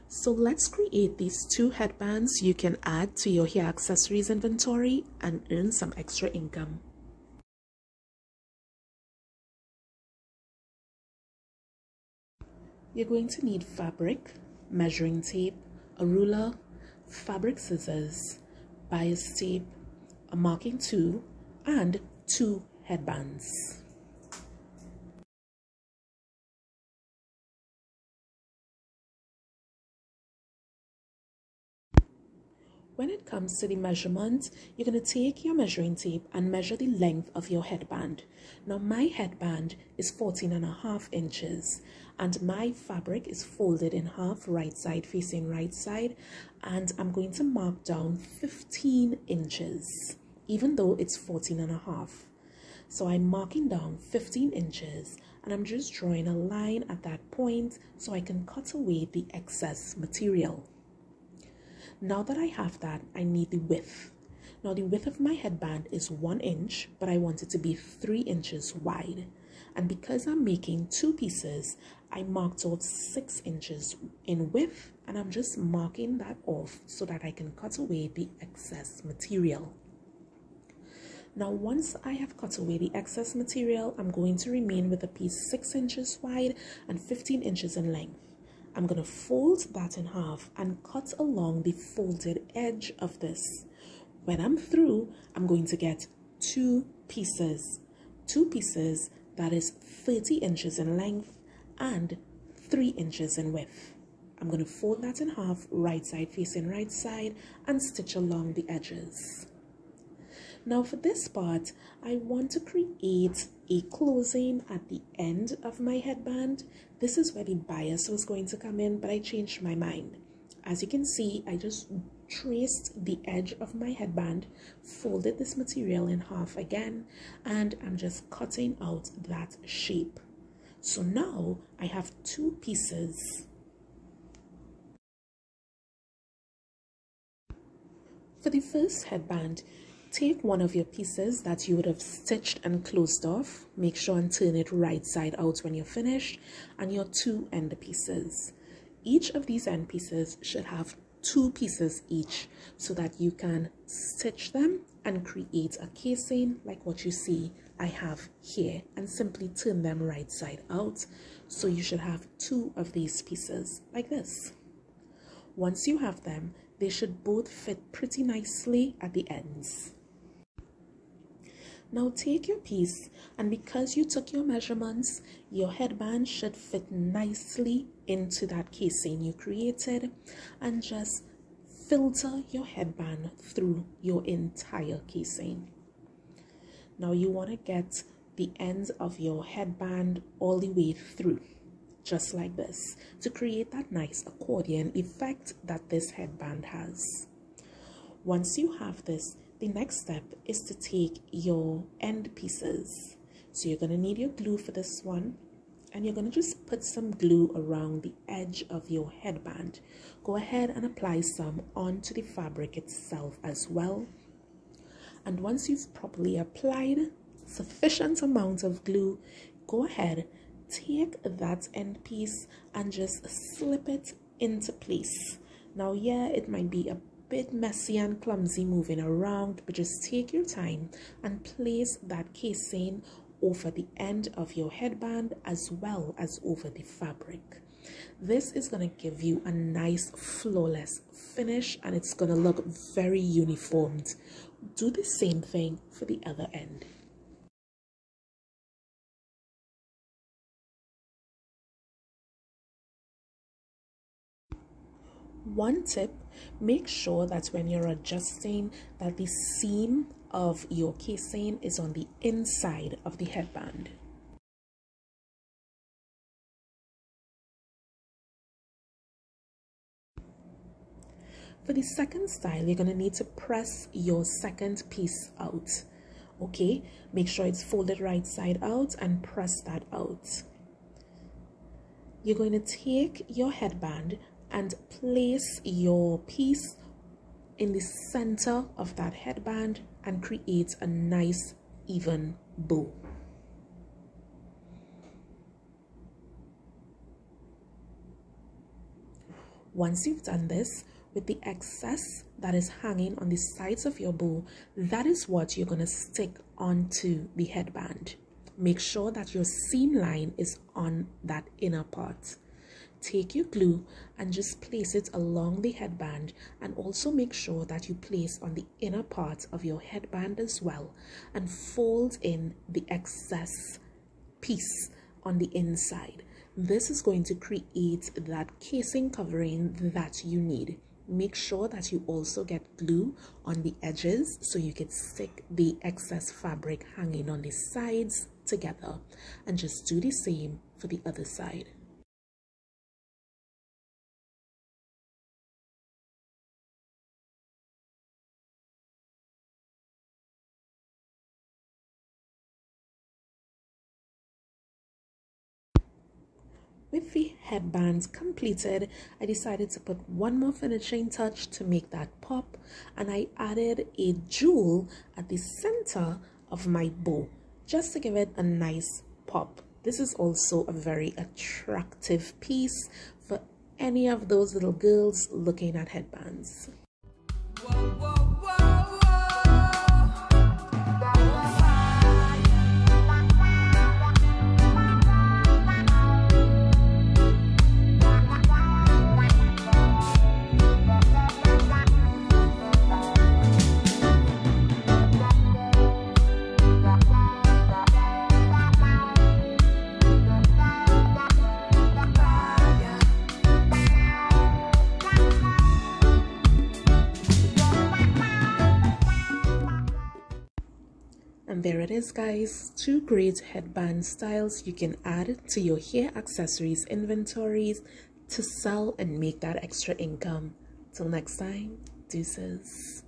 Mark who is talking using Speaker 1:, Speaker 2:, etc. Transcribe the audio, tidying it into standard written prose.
Speaker 1: So let's create these 2 headbands you can add to your hair accessories inventory and earn some extra income. You're going to need fabric, measuring tape, a ruler, fabric scissors, bias tape, a marking tool, and 2 headbands. When it comes to the measurement, you're going to take your measuring tape and measure the length of your headband. Now my headband is 14.5 inches and my fabric is folded in half, right side facing right side, and I'm going to mark down 15 inches even though it's 14.5. So I'm marking down 15 inches and I'm just drawing a line at that point so I can cut away the excess material. Now that I have that, I need the width. Now the width of my headband is 1 inch, but I want it to be 3 inches wide. And because I'm making 2 pieces, I marked off 6 inches in width, and I'm just marking that off so that I can cut away the excess material. Now once I have cut away the excess material, I'm going to remain with a piece 6 inches wide and 15 inches in length. I'm going to fold that in half and cut along the folded edge of this. When I'm through, I'm going to get 2 pieces. 2 pieces that is 30 inches in length and 3 inches in width. I'm going to fold that in half, right side facing right side, and stitch along the edges. Now for this part, I want to create a closing at the end of my headband. This is where the bias was going to come in, but I changed my mind. As you can see, I just traced the edge of my headband, folded this material in half again, and I'm just cutting out that shape. So now I have 2 pieces. For the first headband, take one of your pieces that you would have stitched and closed off. Make sure and turn it right side out when you're finished, and your 2 end pieces. Each of these end pieces should have 2 pieces each so that you can stitch them and create a casing like what you see I have here, and simply turn them right side out. So you should have 2 of these pieces like this. Once you have them, they should both fit pretty nicely at the ends. Now take your piece, and because you took your measurements, your headband should fit nicely into that casing you created, and just filter your headband through your entire casing. Now you want to get the ends of your headband all the way through, just like this, to create that nice accordion effect that this headband has. Once you have this, the next step is to take your end pieces. So you're going to need your glue for this one, and you're going to just put some glue around the edge of your headband. Go ahead and apply some onto the fabric itself as well. And once you've properly applied sufficient amount of glue, go ahead, take that end piece and just slip it into place. Now yeah, it might be a bit messy and clumsy moving around, but just take your time and place that casing over the end of your headband as well as over the fabric. This is going to give you a nice flawless finish, and it's going to look very uniformed. Do the same thing for the other end. One tip, make sure that when you're adjusting that the seam of your casing is on the inside of the headband. For the second style, you're going to need to press your second piece out. Okay, make sure it's folded right side out and press that out. You're going to take your headband and place your piece in the center of that headband and create a nice even bow. Once you've done this, with the excess that is hanging on the sides of your bow, that is what you're going to stick onto the headband. Make sure that your seam line is on that inner part. Take your glue and just place it along the headband, and also make sure that you place on the inner part of your headband as well, and fold in the excess piece on the inside. This is going to create that casing covering that you need. Make sure that you also get glue on the edges so you can stick the excess fabric hanging on the sides together, and just do the same for the other side. With the headbands completed, I decided to put one more finishing touch to make that pop, and I added a jewel at the center of my bow just to give it a nice pop. This is also a very attractive piece for any of those little girls looking at headbands. Whoa, whoa. And there it is, guys, 2 great headband styles you can add to your hair accessories inventories to sell and make that extra income. Till next time, deuces.